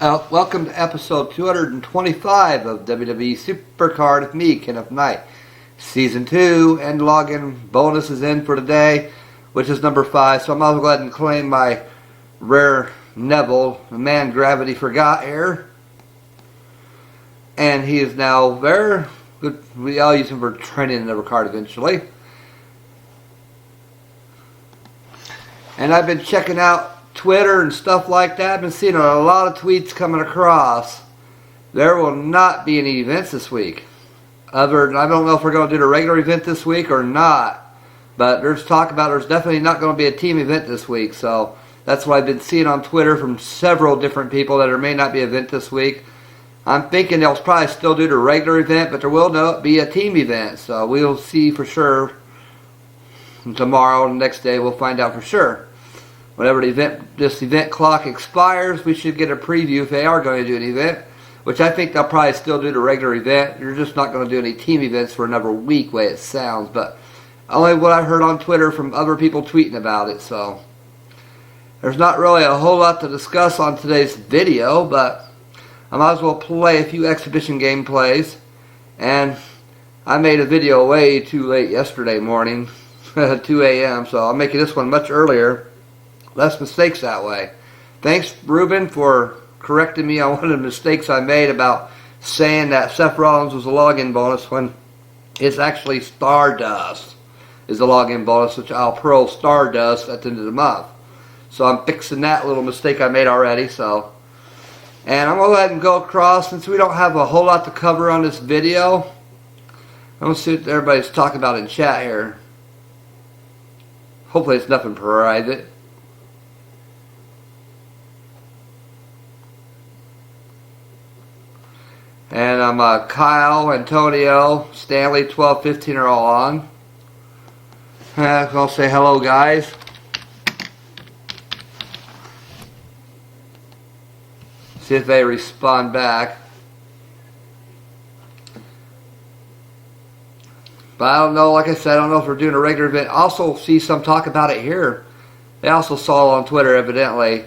Welcome to episode 225 of WWE SuperCard with me, Kenneth Knight. Season 2 and login bonus is in for today, which is number 5. So I might as well go ahead and claim my rare Neville, the man gravity forgot here. And he is now very good. We all use him for training the Never card eventually. And I've been checking out Twitter and stuff like that. I've been seeing a lot of tweets coming across. There will not be any events this week. I don't know if we're going to do the regular event this week or not. But there's talk about there's definitely not going to be a team event this week. So that's what I've been seeing on Twitter from several different people, that there may not be an event this week. I'm thinking they'll probably still do the regular event, but there will not be a team event. So we'll see for sure tomorrow and the next day. We'll find out for sure. Whenever this event clock expires, we should get a preview if they are going to do an event, which I think they'll probably still do the regular event. You're just not going to do any team events for another week, way it sounds. But only what I heard on Twitter from other people tweeting about it. So there's not really a whole lot to discuss on today's video, but I might as well play a few exhibition gameplays. And I made a video way too late yesterday morning, 2 a.m., so I'm making this one much earlier. Less mistakes that way. Thanks, Ruben, for correcting me on one of the mistakes I made about saying that Seth Rollins was a login bonus when it's actually Stardust is the login bonus, which I'll pro Stardust at the end of the month. So I'm fixing that little mistake I made already. And I'm going to go ahead and go across, since we don't have a whole lot to cover on this video. I'm going to see what everybody's talking about in chat here. Hopefully it's nothing private. And Kyle, Antonio, Stanley, 12, 15 are all on. I'll say hello, guys. See if they respond back. But I don't know, like I said, I don't know if we're doing a regular event. Also see some talk about it here. They also saw it on Twitter, evidently.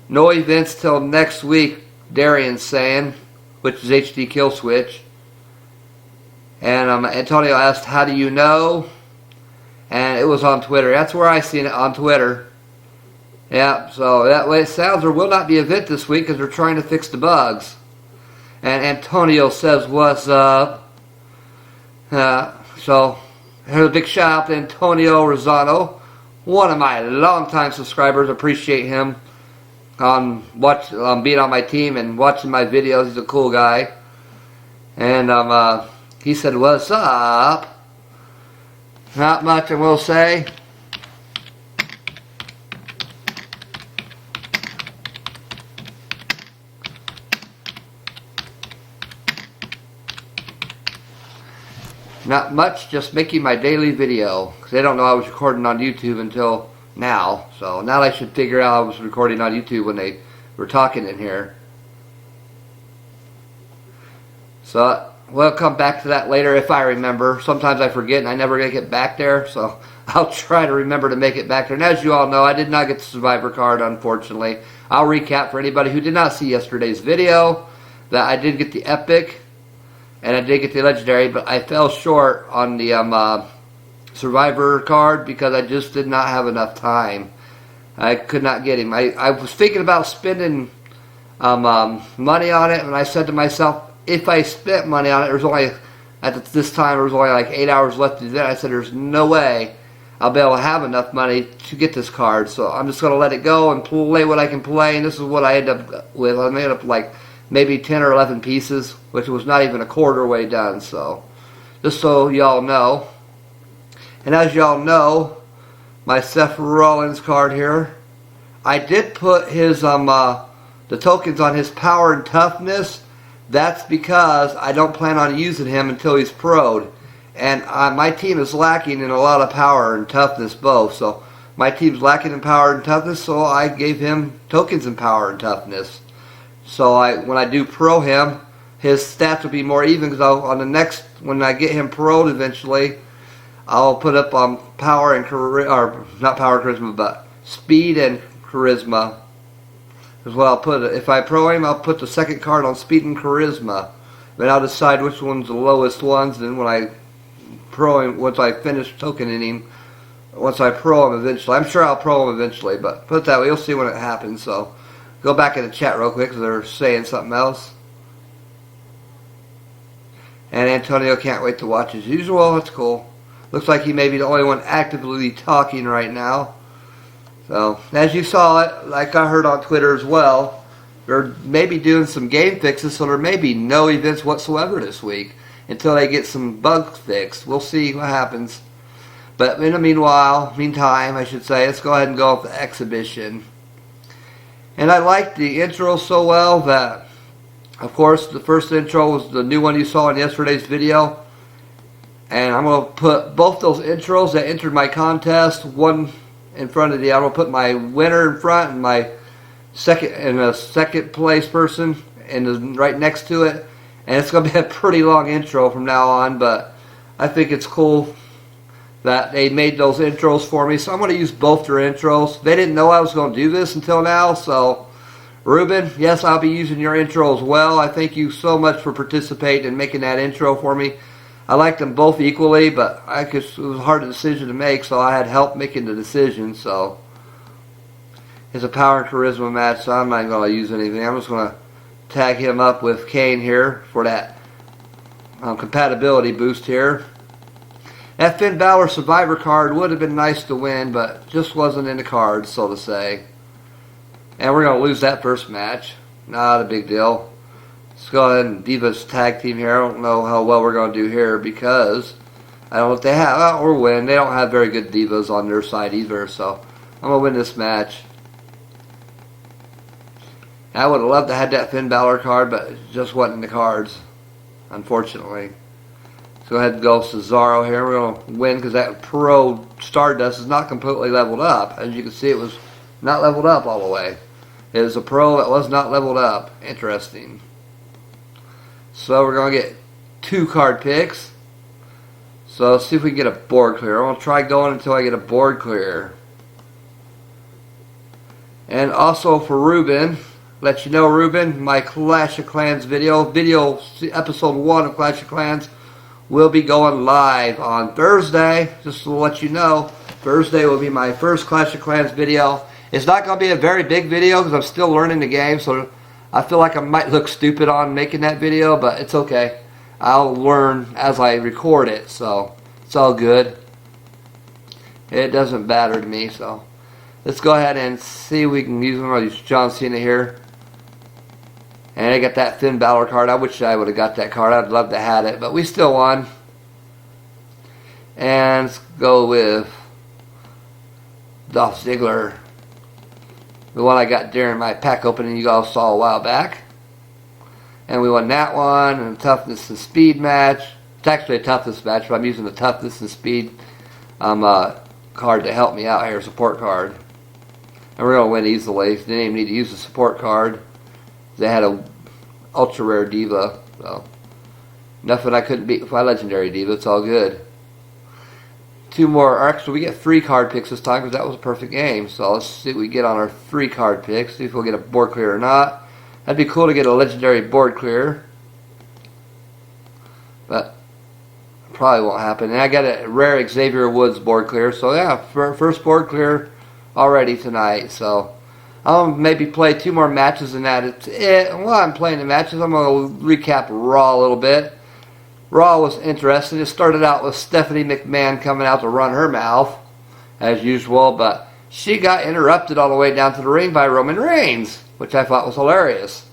No events till next week, Darian's saying, which is HD Kill Switch. And Antonio asked, how do you know? And it was on Twitter. That's where I seen it, on Twitter. Yeah, so that way it sounds there will not be an event this week because they're trying to fix the bugs. And Antonio says, what's up? So here's a big shout out to Antonio Rosano, one of my longtime subscribers. Appreciate him on being on my team and watching my videos. He's a cool guy. And he said, what's up? Not much, I will say. Not much, just making my daily video, because they don't know I was recording on YouTube until now. So now I should figure out I was recording on YouTube when they were talking in here. So we'll come back to that later if I remember. Sometimes I forget and I never get back there, so I'll try to remember to make it back there. And as you all know, I did not get the Survivor card, unfortunately. I'll recap for anybody who did not see yesterday's video that I did get the Epic and I did get the Legendary, but I fell short on the Survivor card because I just did not have enough time. I could not get him. I was thinking about spending money on it, and I said to myself, if I spent money on it, there's only, at this time, there was only like 8 hours left to do that. I said, there's no way I'll be able to have enough money to get this card, so I'm just going to let it go and play what I can play, and this is what I ended up with. I made up like maybe 10 or 11 pieces, which was not even a quarter way done, so just so y'all know. And as y'all know, my Seth Rollins card here, I did put his the tokens on his power and toughness. That's because I don't plan on using him until he's pro'd. And my team is lacking in a lot of power and toughness both. So my team's lacking in power and toughness, so I gave him tokens in power and toughness. So when I do pro him, his stats will be more even, because on the next, when I get him pro'd eventually, I'll put up power and charisma, or not power and charisma, but speed and charisma. is what I'll put it. If I pro him, I'll put the second card on speed and charisma. Then I'll decide which one's the lowest ones. Then when I pro him, once I finish tokening him, once I pro him eventually, I'm sure I'll pro him eventually. But put it that way, you'll see when it happens. So go back in the chat real quick because they're saying something else. And Antonio can't wait to watch as usual. That's cool. Looks like he may be the only one actively talking right now. So, as you saw it, like I heard on Twitter as well, they're maybe doing some game fixes, so there may be no events whatsoever this week until they get some bugs fixed. We'll see what happens. But in the meantime, I should say, let's go ahead and go with the exhibition. And I liked the intro so well that, of course, the first intro was the new one you saw in yesterday's video. And I'm going to put both those intros that entered my contest, one in front of I'm going to put my winner in front and my second place person right next to it. And it's going to be a pretty long intro from now on, but I think it's cool that they made those intros for me. So I'm going to use both their intros. They didn't know I was going to do this until now, so Ruben, yes, I'll be using your intro as well. I thank you so much for participating and making that intro for me. I liked them both equally, but it was a hard decision to make, so I had help making the decision. So it's a power and charisma match, so I'm not going to use anything. I'm just going to tag him up with Kane here for that compatibility boost here. That Finn Balor Survivor card would have been nice to win, but just wasn't in the cards, so to say. And we're going to lose that first match. Not a big deal. Let's go ahead and Divas tag team here. I don't know how well we're going to do here because I don't know if they have, or win. They don't have very good Divas on their side either, so I'm going to win this match. I would have loved to have that Finn Balor card, but it just wasn't in the cards, unfortunately. Let's go ahead and go Cesaro here. We're going to win because that Pro Stardust is not completely leveled up. As you can see, it was not leveled up all the way. It is a Pro that was not leveled up. Interesting. So we're going to get 2 card picks. So let's see if we can get a board clear. I'm going to try going until I get a board clear. And also for Ruben, let you know, Ruben, my Clash of Clans video episode 1 of Clash of Clans will be going live on Thursday. Just to let you know, Thursday will be my first Clash of Clans video. It's not going to be a very big video because I'm still learning the game, so I feel like I might look stupid on making that video, but it's okay. I'll learn as I record it, so it's all good. It doesn't matter to me, so let's go ahead and see if we can use them. I'll use John Cena here. And I got that Finn Balor card. I wish I would have got that card. I'd love to have it, but we still won. And let's go with Dolph Ziggler. The one I got during my pack opening you guys saw a while back. And we won that one. And a toughness and speed match. It's actually a toughness match, but I'm using the toughness and speed card to help me out here, support card. And we're going to win easily. They didn't even need to use the support card. They had a ultra rare diva. So nothing I couldn't beat with my legendary diva. It's all good. 2 more. Actually, we get 3 card picks this time because that was a perfect game. So let's see what we get on our 3 card picks. See if we'll get a board clear or not. That'd be cool to get a legendary board clear. But probably won't happen. And I got a rare Xavier Woods board clear. So yeah, first board clear already tonight. So I'll maybe play 2 more matches and that. It's it. While I'm playing the matches, I'm going to recap Raw a little bit. Raw was interesting. It started out with Stephanie McMahon coming out to run her mouth, as usual, but she got interrupted all the way down to the ring by Roman Reigns, which I thought was hilarious.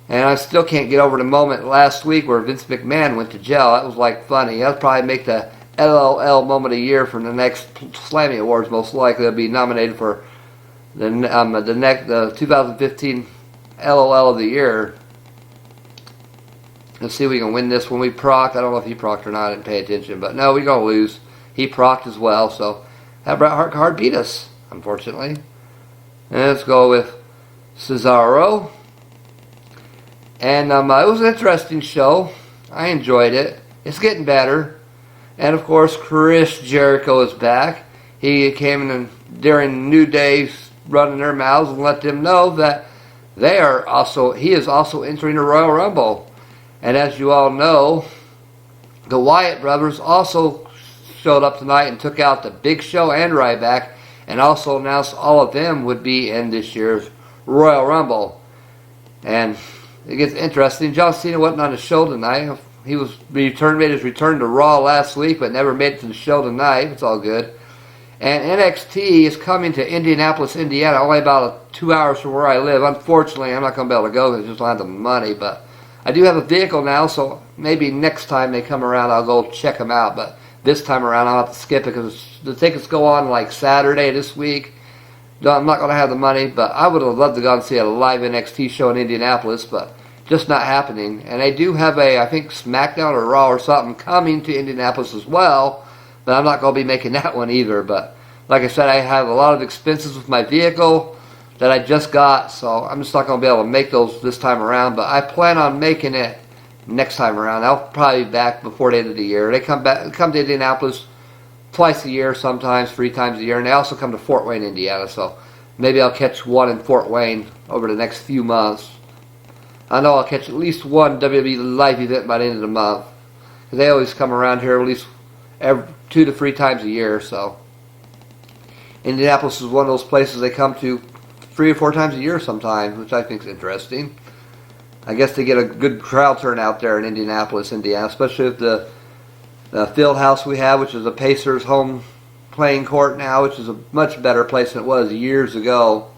And I still can't get over the moment last week where Vince McMahon went to jail. That was like funny. That'll probably make the LOL moment of the year for the next Slammy Awards. Most likely it'll be nominated for the 2015 LOL of the year. Let's see if we can win this when we proc. I don't know if he procced or not. I didn't pay attention. But no, we're going to lose. He procced as well. So that Bret Hart card beat us, unfortunately. And let's go with Cesaro. And it was an interesting show. I enjoyed it. It's getting better. And of course, Chris Jericho is back. He came in during New Day's running their mouths and let them know that he is also entering the Royal Rumble. And as you all know, the Wyatt brothers also showed up tonight and took out the Big Show and Ryback, and also announced all of them would be in this year's Royal Rumble. And it gets interesting. John Cena wasn't on the show tonight. He made his return to Raw last week, but never made it to the show tonight. It's all good. And NXT is coming to Indianapolis, Indiana, only about 2 hours from where I live. Unfortunately, I'm not going to be able to go because I just don't have the money. But I do have a vehicle now, so maybe next time they come around, I'll go check them out. But this time around, I'll have to skip it because the tickets go on like Saturday this week. I'm not going to have the money, but I would have loved to go and see a live NXT show in Indianapolis, but just not happening. And they do have I think SmackDown or Raw or something coming to Indianapolis as well, but I'm not going to be making that one either. But like I said, I have a lot of expenses with my vehicle that I just got, so I'm just not going to be able to make those this time around, but I plan on making it next time around. I'll probably be back before the end of the year. They come to Indianapolis twice a year, sometimes 3 times a year, and they also come to Fort Wayne, Indiana, so maybe I'll catch one in Fort Wayne over the next few months. I know I'll catch at least one WWE live event by the end of the month, because they always come around here at least 2 to 3 times a year, so Indianapolis is one of those places they come to 3 or 4 times a year sometimes, which I think is interesting. I guess they get a good crowd turnout there in Indianapolis, Indiana, especially with the field house we have, which is the Pacers' home playing court now, which is a much better place than it was years ago.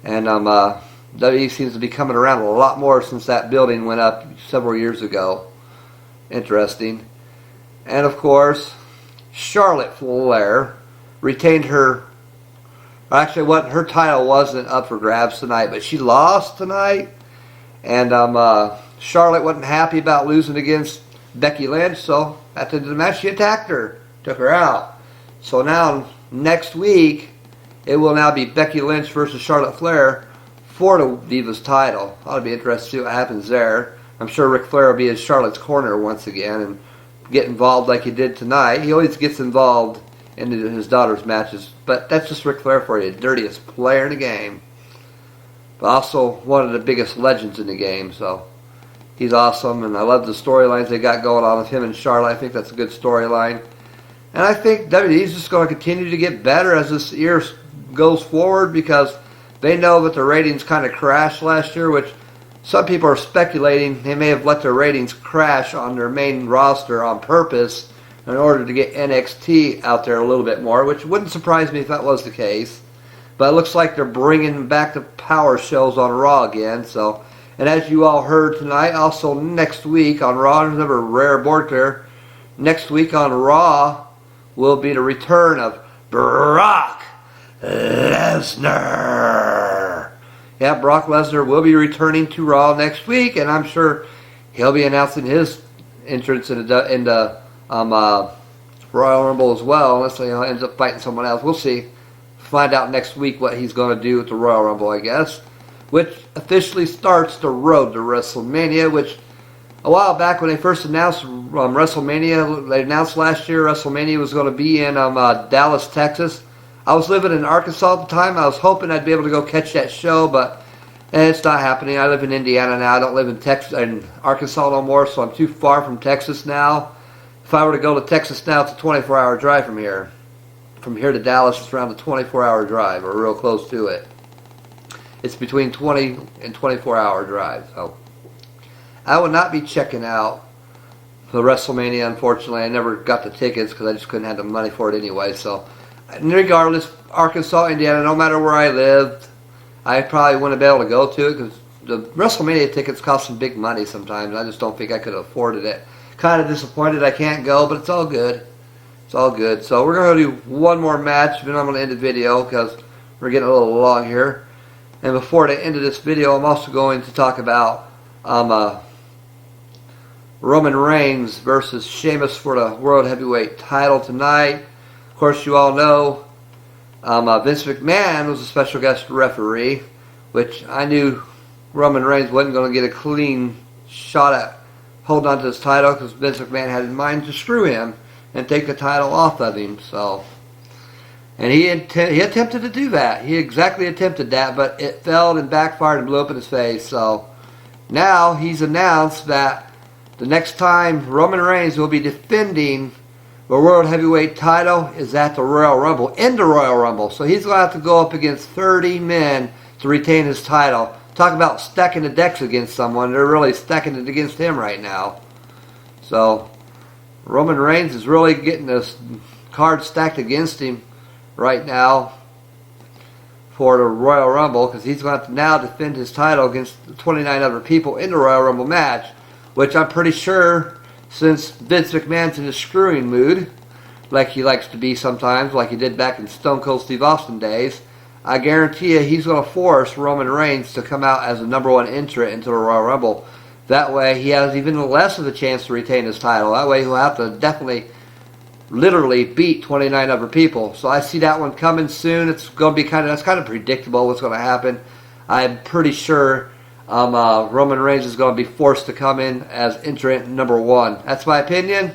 And WWE seems to be coming around a lot more since that building went up several years ago. Interesting. And of course, Charlotte Flair retained her. Actually, her title wasn't up for grabs tonight, but she lost tonight. And Charlotte wasn't happy about losing against Becky Lynch, so at the end of the match, she attacked her, took her out. So now, next week, it will now be Becky Lynch versus Charlotte Flair for the Divas title. I'll be interested to see what happens there. I'm sure Ric Flair will be in Charlotte's corner once again and get involved like he did tonight. He always gets involved in his daughter's matches, but that's just Ric Flair for you, the dirtiest player in the game. But also one of the biggest legends in the game, so he's awesome, and I love the storylines they got going on with him and Charlotte. I think that's a good storyline. And I think WWE is just going to continue to get better as this year goes forward, because they know that the ratings kind of crashed last year, which some people are speculating they may have let their ratings crash on their main roster on purpose in order to get NXT out there a little bit more, which wouldn't surprise me if that was the case. But it looks like they're bringing back the power shows on Raw again, so... And as you all heard tonight, also next week on Raw, there's another rare board clear. Next week on Raw will be the return of Brock Lesnar. Yeah, Brock Lesnar will be returning to Raw next week, and I'm sure he'll be announcing his entrance into Royal Rumble as well, unless he ends up fighting someone else. We'll see. Find out next week what he's going to do with the Royal Rumble, I guess, which officially starts the road to WrestleMania, which a while back when they first announced WrestleMania, they announced last year WrestleMania was going to be in Dallas, Texas. I was living in Arkansas at the time. I was hoping I'd be able to go catch that show, but it's not happening. I live in Indiana now. I don't live in Arkansas no more, so I'm too far from Texas now. If I were to go to Texas now, it's a 24-hour drive from here. From here to Dallas, it's around a 24-hour drive, or real close to it. It's between 20 and 24-hour drive. So I will not be checking out the WrestleMania, unfortunately. I never got the tickets because I just couldn't have the money for it anyway. So regardless, Arkansas, Indiana, no matter where I lived, I probably wouldn't be able to go to it because the WrestleMania tickets cost some big money sometimes. I just don't think I could have afforded it. Kind of disappointed I can't go, but it's all good. It's all good. So we're going to do one more match, then I'm going to end the video because we're getting a little long here. And before the end of this video, I'm also going to talk about Roman Reigns versus Sheamus for the World Heavyweight title tonight. Of course, you all know Vince McMahon was a special guest referee, which I knew Roman Reigns wasn't going to get a clean shot at holding on to his title because Vince McMahon had in mind to screw him and take the title off of him. So, And he attempted to do that. He exactly attempted that, but it failed and backfired and blew up in his face. So now he's announced that the next time Roman Reigns will be defending the World Heavyweight title is at the Royal Rumble, in the Royal Rumble. So he's going to have to go up against 30 men to retain his title. Talk about stacking the decks against someone. They're really stacking it against him right now. So Roman Reigns is really getting this card stacked against him right now for the Royal Rumble, because he's going to have to now defend his title against 29 other people in the Royal Rumble match, which I'm pretty sure, since Vince McMahon's in a screwing mood, like he likes to be sometimes, like he did back in Stone Cold Steve Austin days, I guarantee you he's going to force Roman Reigns to come out as the #1 entrant into the Royal Rumble. That way he has even less of a chance to retain his title. That way he'll have to definitely, literally beat 29 other people. So I see that one coming soon. It's going to be that's kind of predictable what's going to happen. I'm pretty sure Roman Reigns is going to be forced to come in as entrant #1. That's my opinion.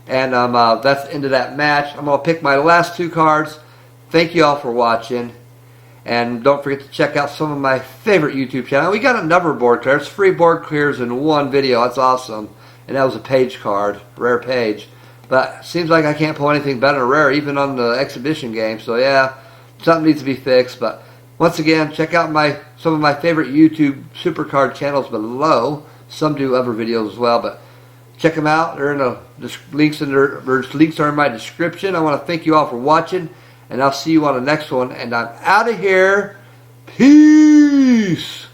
And that's the end of that match. I'm going to pick my last 2 cards. Thank you all for watching. And don't forget to check out some of my favorite YouTube channels. We got a number of board clears. 3 board clears in 1 video. That's awesome. And that was a page card. Rare page. But seems like I can't pull anything better than rare, even on the exhibition game. So yeah, something needs to be fixed. But once again, check out some of my favorite YouTube SuperCard channels below. Some do other videos as well, but check them out. They're in the links are in my description. I want to thank you all for watching, and I'll see you on the next one. And I'm out of here. Peace.